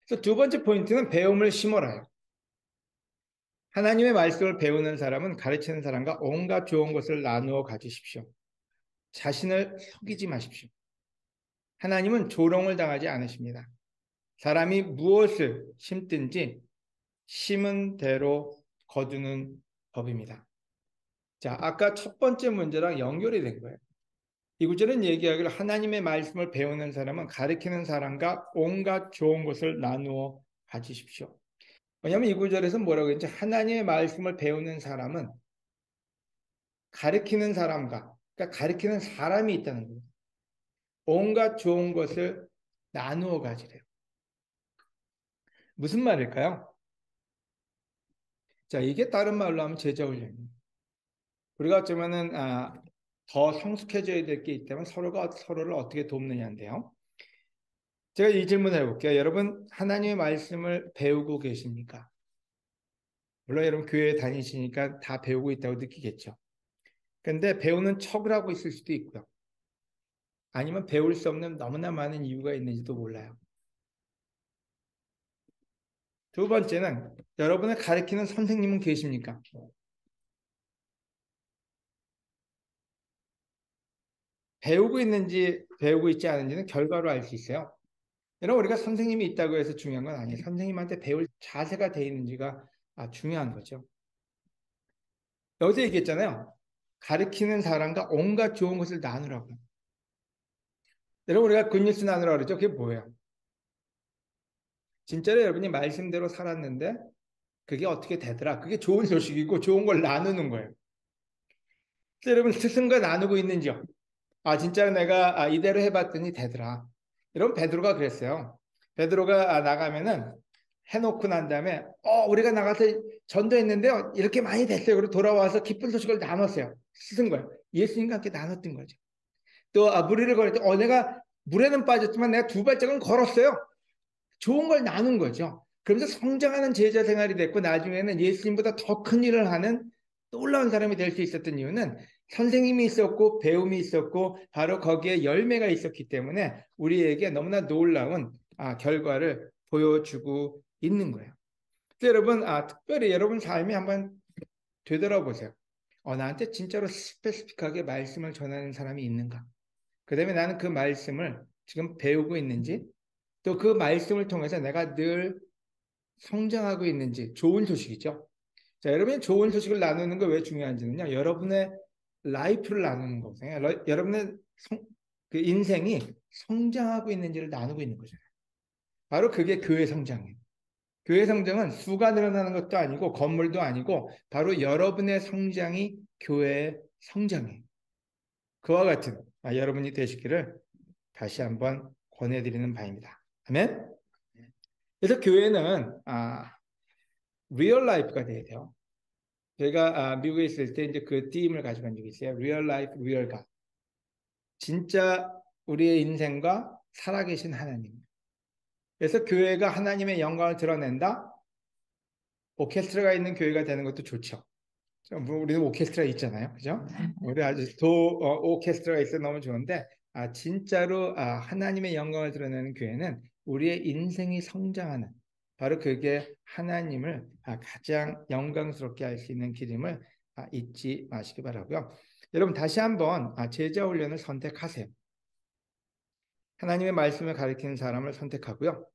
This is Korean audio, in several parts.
그래서 두 번째 포인트는 배움을 심어라요. 하나님의 말씀을 배우는 사람은 가르치는 사람과 온갖 좋은 것을 나누어 가지십시오. 자신을 속이지 마십시오. 하나님은 조롱을 당하지 않으십니다. 사람이 무엇을 심든지 심은 대로 거두는 법입니다. 자, 아까 첫 번째 문제랑 연결이 된 거예요. 이 구절은 얘기하기를 하나님의 말씀을 배우는 사람은 가르치는 사람과 온갖 좋은 것을 나누어 가지십시오. 왜냐하면 이 구절에서 뭐라고 했지? 하나님의 말씀을 배우는 사람은 가르치는 사람과, 그러니까 가르치는 사람이 있다는 거예요. 온갖 좋은 것을 나누어 가지래요. 무슨 말일까요? 자, 이게 다른 말로 하면 제자 훈련이에요. 우리가 어쩌면은 더 성숙해져야 될 게 있다면 서로가 서로를 어떻게 돕느냐인데요. 제가 이 질문을 해볼게요. 여러분, 하나님의 말씀을 배우고 계십니까? 물론 여러분 교회 다니시니까 다 배우고 있다고 느끼겠죠. 근데 배우는 척을 하고 있을 수도 있고요. 아니면 배울 수 없는 너무나 많은 이유가 있는지도 몰라요. 두 번째는 여러분을 가르치는 선생님은 계십니까? 배우고 있는지 배우고 있지 않은지는 결과로 알 수 있어요. 여러분 우리가 선생님이 있다고 해서 중요한 건 아니에요. 선생님한테 배울 자세가 돼 있는지가 중요한 거죠. 여기서 얘기했잖아요. 가르치는 사람과 온갖 좋은 것을 나누라고. 여러분 우리가 굿뉴스 나누라고 그러죠. 그게 뭐예요? 진짜로 여러분이 말씀대로 살았는데 그게 어떻게 되더라? 그게 좋은 소식이고 좋은 걸 나누는 거예요. 그래서 여러분 스승과 나누고 있는지요? 진짜로 내가 이대로 해봤더니 되더라. 여러분 베드로가 그랬어요. 베드로가 나가면은 해놓고 난 다음에 우리가 나가서 전도했는데요. 이렇게 많이 됐어요. 그리고 돌아와서 기쁜 소식을 나눴어요. 스승과 예수님과 함께 나눴던 거죠. 또 무리를 걸을 때 내가 물에는 빠졌지만 내가 두 발짝은 걸었어요. 좋은 걸 나눈 거죠. 그러면서 성장하는 제자 생활이 됐고 나중에는 예수님보다 더 큰 일을 하는 놀라운 사람이 될 수 있었던 이유는 선생님이 있었고 배움이 있었고 바로 거기에 열매가 있었기 때문에 우리에게 너무나 놀라운 결과를 보여주고 있는 거예요. 그래서 여러분 특별히 여러분 삶이 한번 되돌아보세요. 나한테 진짜로 스페시픽하게 말씀을 전하는 사람이 있는가? 그 다음에 나는 그 말씀을 지금 배우고 있는지 또 그 말씀을 통해서 내가 늘 성장하고 있는지 좋은 소식이죠. 자, 여러분이 좋은 소식을 나누는 거 왜 중요한지는요. 여러분의 라이프를 나누는 거거든요. 여러분의 그 인생이 성장하고 있는지를 나누고 있는 거잖아요. 바로 그게 교회 성장이에요. 교회 성장은 수가 늘어나는 것도 아니고 건물도 아니고 바로 여러분의 성장이 교회의 성장이에요. 그와 같은 여러분이 되시기를 다시 한번 권해드리는 바입니다. 아멘. 그래서 교회는 리얼 라이프가 돼야 돼요. 제가 미국에 있을 때 이제 그 팀을 가지고 간 적이 있어요. 리얼 라이프, 리얼 가. 진짜 우리의 인생과 살아계신 하나님. 그래서 교회가 하나님의 영광을 드러낸다. 오케스트라가 있는 교회가 되는 것도 좋죠. 우리는 오케스트라 있잖아요. 그죠? 우리 아주 오케스트라가 있어 너무 좋은데, 진짜로 하나님의 영광을 드러내는 교회는 우리의 인생이 성장하는, 바로 그게 하나님을 가장 영광스럽게 할 수 있는 길임을 잊지 마시기 바라고요. 여러분 다시 한번 제자 훈련을 선택하세요. 하나님의 말씀을 가리키는 사람을 선택하고요.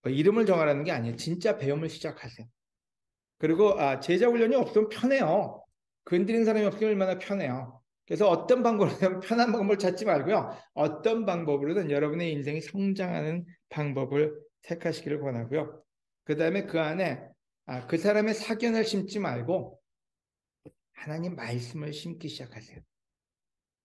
이름을 정하라는 게 아니에요. 진짜 배움을 시작하세요. 그리고 제자 훈련이 없으면 편해요. 건드린 사람이 없으면 얼마나 편해요. 그래서 어떤 방법으로든 편한 방법을 찾지 말고요. 어떤 방법으로든 여러분의 인생이 성장하는 방법을 택하시기를 권하고요. 그 다음에 그 안에 그 사람의 사견을 심지 말고 하나님 말씀을 심기 시작하세요.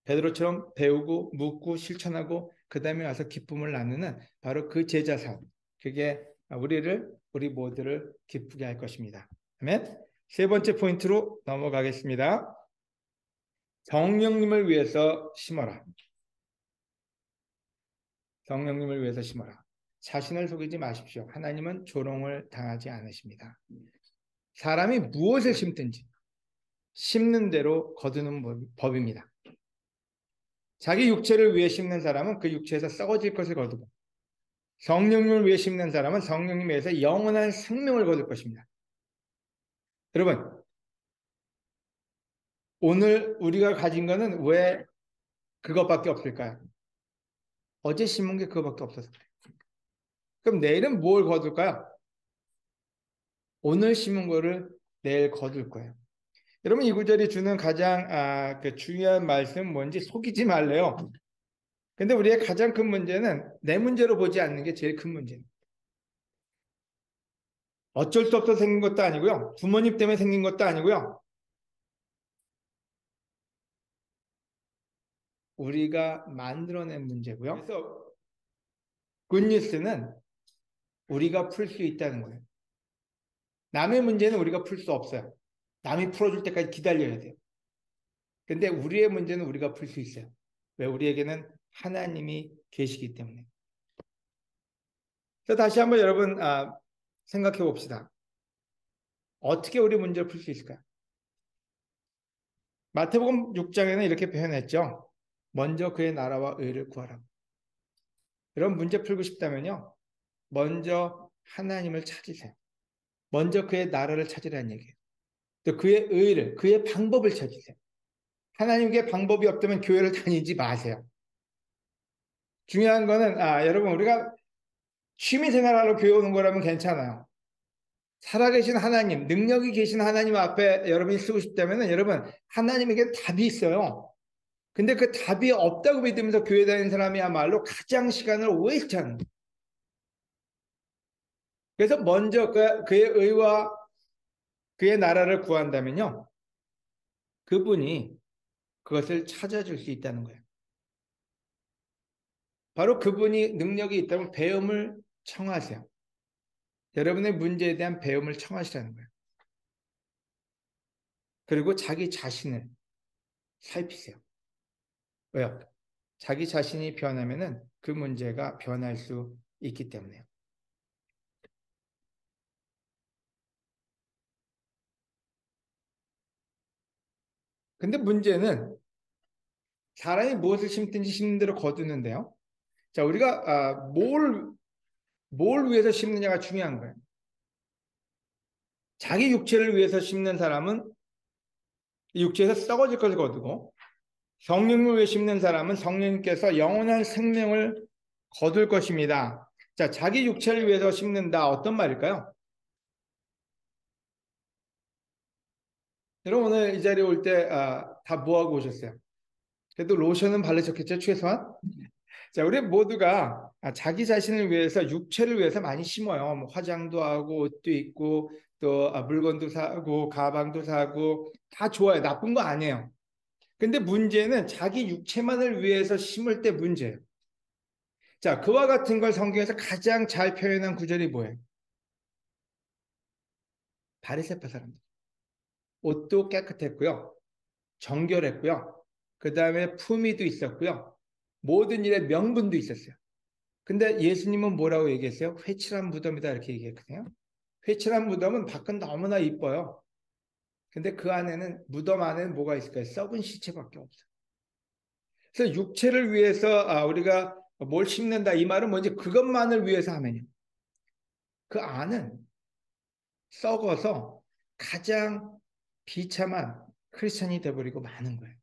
베드로처럼 배우고 묻고 실천하고 그 다음에 와서 기쁨을 나누는 바로 그 제자 삶. 그게 우리 모두를 기쁘게 할 것입니다. 아멘. 세 번째 포인트로 넘어가겠습니다. 성령님을 위해서 심어라. 성령님을 위해서 심어라. 자신을 속이지 마십시오. 하나님은 조롱을 당하지 않으십니다. 사람이 무엇을 심든지 심는 대로 거두는 법입니다. 자기 육체를 위해 심는 사람은 그 육체에서 썩어질 것을 거두고 성령님을 위해 심는 사람은 성령님 위해서 영원한 생명을 거둘 것입니다. 여러분, 오늘 우리가 가진 거는 왜 그것밖에 없을까요? 어제 심은 게 그것밖에 없어서 그래요. 그럼 내일은 뭘 거둘까요? 오늘 심은 거를 내일 거둘 거예요. 여러분, 이 구절이 주는 가장 그 중요한 말씀은 뭔지 속이지 말래요. 근데 우리의 가장 큰 문제는 내 문제로 보지 않는 게 제일 큰 문제예요. 어쩔 수 없어서 생긴 것도 아니고요. 부모님 때문에 생긴 것도 아니고요. 우리가 만들어낸 문제고요. 그래서 굿뉴스는 우리가 풀 수 있다는 거예요. 남의 문제는 우리가 풀 수 없어요. 남이 풀어줄 때까지 기다려야 돼요. 근데 우리의 문제는 우리가 풀 수 있어요. 왜? 우리에게는 하나님이 계시기 때문에. 그래서 다시 한번 여러분 생각해 봅시다. 어떻게 우리 문제를 풀 수 있을까요? 마태복음 6장에는 이렇게 표현했죠. 먼저 그의 나라와 의를 구하라고. 여러분 문제 풀고 싶다면요. 먼저 하나님을 찾으세요. 먼저 그의 나라를 찾으라는 얘기예요. 또 그의 의를, 그의 방법을 찾으세요. 하나님께 방법이 없다면 교회를 다니지 마세요. 중요한 거는 여러분 우리가 취미생활하러 교회 오는 거라면 괜찮아요. 살아계신 하나님, 능력이 계신 하나님 앞에 여러분이 쓰고 싶다면 여러분 하나님에게 답이 있어요. 근데 그 답이 없다고 믿으면서 교회 다니는 사람이야말로 가장 시간을 웨이스트하는 거예요. 그래서 먼저 그의 의와 그의 나라를 구한다면요. 그분이 그것을 찾아줄 수 있다는 거예요. 바로 그분이 능력이 있다면 배움을 청하세요. 여러분의 문제에 대한 배움을 청하시라는 거예요. 그리고 자기 자신을 살피세요. 왜요? 자기 자신이 변하면은 그 문제가 변할 수 있기 때문에요. 근데 문제는 사람이 무엇을 심든지 심는 대로 거두는데요. 자, 우리가 뭘 위해서 심느냐가 중요한 거예요. 자기 육체를 위해서 심는 사람은 육체에서 썩어질 것을 거두고 성령을 위해 심는 사람은 성령님께서 영원한 생명을 거둘 것입니다. 자, 자기 육체를 위해서 심는다. 어떤 말일까요? 여러분 오늘 이 자리에 올 때 다 뭐하고 오셨어요? 그래도 로션은 바르셨겠죠, 최소한? 자, 우리 모두가 자기 자신을 위해서, 육체를 위해서 많이 심어요. 뭐 화장도 하고, 옷도 입고, 또 물건도 사고, 가방도 사고, 다 좋아요. 나쁜 거 아니에요. 근데 문제는 자기 육체만을 위해서 심을 때 문제예요. 자, 그와 같은 걸 성경에서 가장 잘 표현한 구절이 뭐예요? 바리새파 사람들. 옷도 깨끗했고요. 정결했고요. 그 다음에 품위도 있었고요. 모든 일에 명분도 있었어요. 근데 예수님은 뭐라고 얘기했어요? 회칠한 무덤이다 이렇게 얘기했거든요. 회칠한 무덤은 밖은 너무나 이뻐요. 근데 그 안에는 무덤 안에는 뭐가 있을까요? 썩은 시체밖에 없어요. 그래서 육체를 위해서 우리가 뭘 심는다 이 말은 뭔지 그것만을 위해서 하면요. 그 안은 썩어서 가장 비참한 크리스천이 돼버리고 마는 거예요.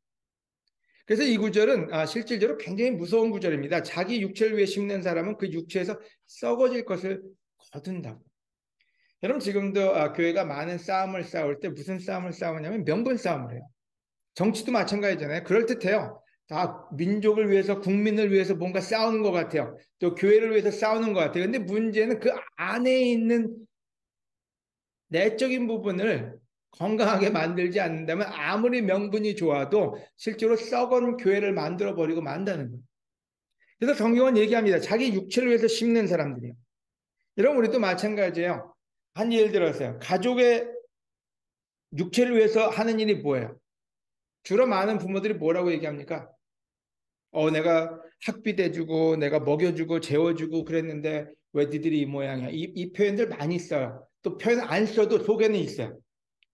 그래서 이 구절은 실질적으로 굉장히 무서운 구절입니다. 자기 육체를 위해 심는 사람은 그 육체에서 썩어질 것을 거둔다고. 여러분 지금도 교회가 많은 싸움을 싸울 때 무슨 싸움을 싸우냐면 명분 싸움을 해요. 정치도 마찬가지잖아요. 그럴듯해요. 다 민족을 위해서 국민을 위해서 뭔가 싸우는 것 같아요. 또 교회를 위해서 싸우는 것 같아요. 근데 문제는 그 안에 있는 내적인 부분을 건강하게 만들지 않는다면 아무리 명분이 좋아도 실제로 썩은 교회를 만들어 버리고 만다는 거예요. 그래서 성경은 얘기합니다. 자기 육체를 위해서 심는 사람들이요. 여러분 우리도 마찬가지예요. 한 예를 들어서요. 가족의 육체를 위해서 하는 일이 뭐예요? 주로 많은 부모들이 뭐라고 얘기합니까? 내가 학비 대주고 내가 먹여주고 재워주고 그랬는데 왜 니들이 이 모양이야? 이 표현들 많이 써요. 또 표현 안 써도 속에는 있어요.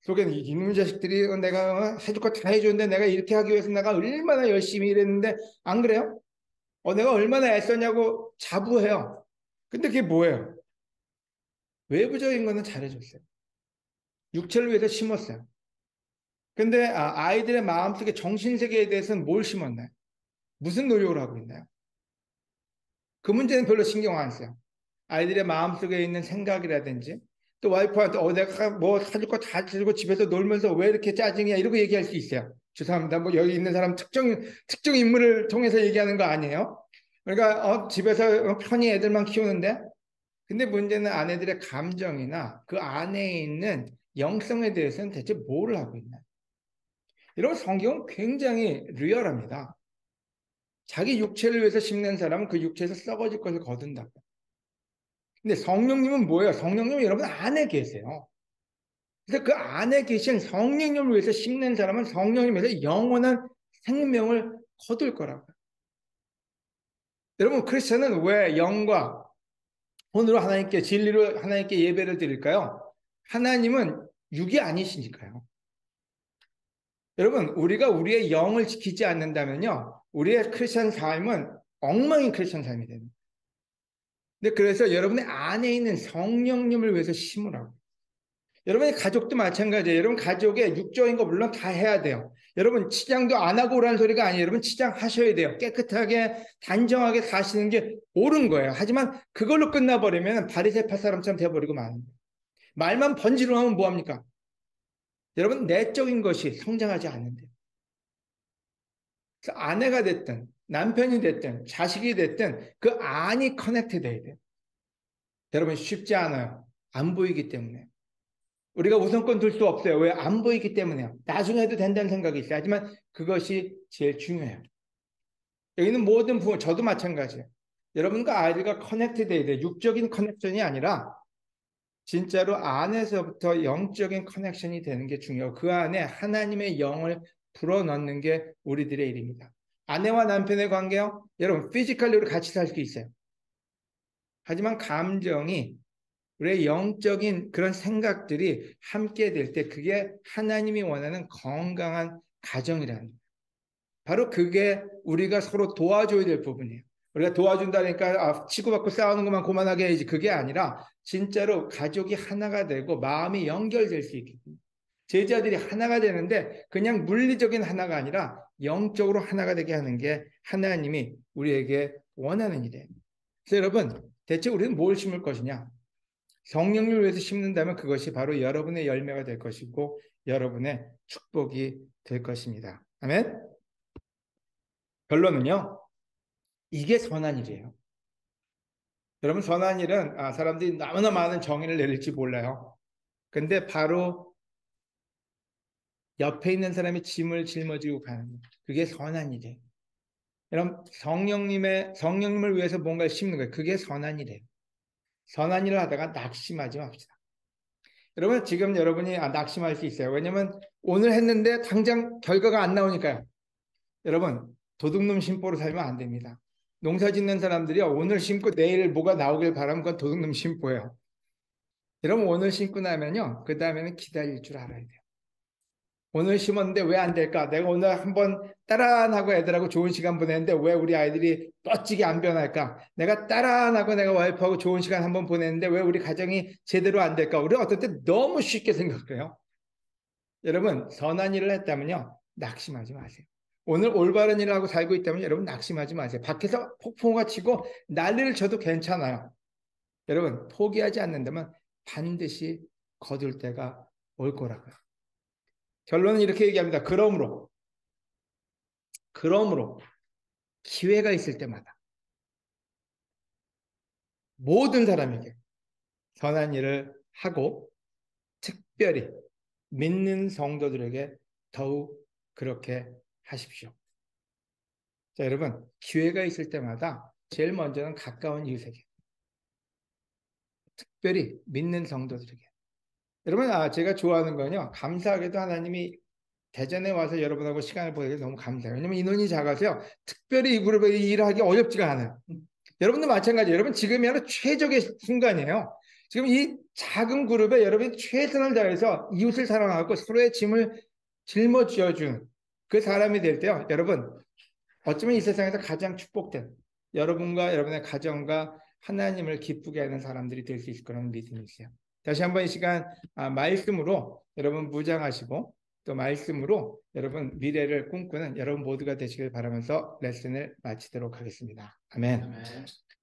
속에는 이놈 자식들이 내가 해줄 거 다 해줬는데 내가 이렇게 하기 위해서 내가 얼마나 열심히 일했는데 안 그래요? 내가 얼마나 애썼냐고 자부해요. 근데 그게 뭐예요? 외부적인 거는 잘해줬어요. 육체를 위해서 심었어요. 근데 아이들의 마음속에 정신세계에 대해서는 뭘 심었나요? 무슨 노력을 하고 있나요? 그 문제는 별로 신경 안 써요. 아이들의 마음속에 있는 생각이라든지 또 와이프한테 내가 뭐 사줄 거 다 사주고 집에서 놀면서 왜 이렇게 짜증이야 이러고 얘기할 수 있어요. 죄송합니다. 뭐 여기 있는 사람 특정 인물을 통해서 얘기하는 거 아니에요. 그러니까 집에서 편히 애들만 키우는데 근데 문제는 아내들의 감정이나 그 안에 있는 영성에 대해서는 대체 뭘 하고 있나? 이런 성경은 굉장히 리얼합니다. 자기 육체를 위해서 심는 사람은 그 육체에서 썩어질 것을 거둔다. 근데 성령님은 뭐예요? 성령님은 여러분 안에 계세요. 그래서 그 안에 계신 성령님을 위해서 심는 사람은 성령님에서 영원한 생명을 거둘 거라고요. 여러분 크리스천은 왜 영과 혼으로 하나님께 진리로 하나님께 예배를 드릴까요? 하나님은 육이 아니시니까요. 여러분 우리가 우리의 영을 지키지 않는다면요. 우리의 크리스천 삶은 엉망인 크리스천 삶이 됩니다. 근데 그래서 여러분의 안에 있는 성령님을 위해서 심으라고. 여러분의 가족도 마찬가지예요. 여러분 가족의 육적인 거 물론 다 해야 돼요. 여러분 치장도 안 하고 오라는 소리가 아니에요. 여러분 치장하셔야 돼요. 깨끗하게 단정하게 사시는 게 옳은 거예요. 하지만 그걸로 끝나버리면 바리새파 사람처럼 돼버리고 마는 거예요. 말만 번지르 하면 뭐합니까? 여러분 내적인 것이 성장하지 않는데요. 그래서 아내가 됐든 남편이 됐든 자식이 됐든 그 안이 커넥트 돼야 돼요. 여러분 쉽지 않아요. 안 보이기 때문에. 우리가 우선권 둘 수 없어요. 왜? 안 보이기 때문에요. 나중에 해도 된다는 생각이 있어요. 하지만 그것이 제일 중요해요. 여기는 모든 부모, 저도 마찬가지예요. 여러분과 아이들과 커넥트 돼야 돼요. 육적인 커넥션이 아니라 진짜로 안에서부터 영적인 커넥션이 되는 게 중요해요. 그 안에 하나님의 영을 불어넣는 게 우리들의 일입니다. 아내와 남편의 관계요? 여러분, 피지컬리로 같이 살 수 있어요. 하지만 감정이 우리의 영적인 그런 생각들이 함께 될 때 그게 하나님이 원하는 건강한 가정이라는 거예요. 바로 그게 우리가 서로 도와줘야 될 부분이에요. 우리가 도와준다니까 치고받고 싸우는 것만 그만하게 해야지 그게 아니라 진짜로 가족이 하나가 되고 마음이 연결될 수 있거든요. 제자들이 하나가 되는데 그냥 물리적인 하나가 아니라 영적으로 하나가 되게 하는 게 하나님이 우리에게 원하는 일이에요. 그래서 여러분 대체 우리는 뭘 심을 것이냐? 성령을 위해서 심는다면 그것이 바로 여러분의 열매가 될 것이고 여러분의 축복이 될 것입니다. 아멘? 결론은요. 이게 선한 일이에요. 여러분 선한 일은 사람들이 너무나 많은 정의를 내릴지 몰라요. 근데 바로 옆에 있는 사람의 짐을 짊어지고 가는 거예요. 그게 선한 일이에요. 여러분 성령님을 위해서 뭔가를 심는 거예요. 그게 선한 일이에요. 선한 일을 하다가 낙심하지 맙시다. 여러분 지금 여러분이 낙심할 수 있어요. 왜냐면 오늘 했는데 당장 결과가 안 나오니까요. 여러분 도둑놈 심보로 살면 안 됩니다. 농사 짓는 사람들이 오늘 심고 내일 뭐가 나오길 바라면 그건 도둑놈 심보예요. 여러분 오늘 심고 나면요. 그 다음에는 기다릴 줄 알아야 돼요. 오늘 심었는데 왜 안 될까? 내가 오늘 한번 따라하고 애들하고 좋은 시간 보냈는데 왜 우리 아이들이 멋지게 안 변할까? 내가 따라하고 내가 와이프하고 좋은 시간 한번 보냈는데 왜 우리 가정이 제대로 안 될까? 우리 어떨 때 너무 쉽게 생각해요. 여러분 선한 일을 했다면요. 낙심하지 마세요. 오늘 올바른 일을 하고 살고 있다면 여러분 낙심하지 마세요. 밖에서 폭풍우가 치고 난리를 쳐도 괜찮아요. 여러분 포기하지 않는다면 반드시 거둘 때가 올 거라고요. 결론은 이렇게 얘기합니다. 그러므로 기회가 있을 때마다 모든 사람에게 선한 일을 하고 특별히 믿는 성도들에게 더욱 그렇게 하십시오. 자, 여러분 기회가 있을 때마다 제일 먼저는 가까운 이웃에게 특별히 믿는 성도들에게 여러분 제가 좋아하는 건요. 감사하게도 하나님이 대전에 와서 여러분하고 시간을 보내게 너무 감사해요. 왜냐면 인원이 작아서요. 특별히 이 그룹에 일하기 어렵지가 않아요. 여러분도 마찬가지예요. 여러분 지금이야말로 최적의 순간이에요. 지금 이 작은 그룹에 여러분이 최선을 다해서 이웃을 사랑하고 서로의 짐을 짊어지어준 그 사람이 될 때요. 여러분 어쩌면 이 세상에서 가장 축복된 여러분과 여러분의 가정과 하나님을 기쁘게 하는 사람들이 될 수 있을 거라는 믿음이 있어요. 다시 한번 이 시간 말씀으로 여러분 무장하시고 또 말씀으로 여러분 미래를 꿈꾸는 여러분 모두가 되시길 바라면서 레슨을 마치도록 하겠습니다. 아멘.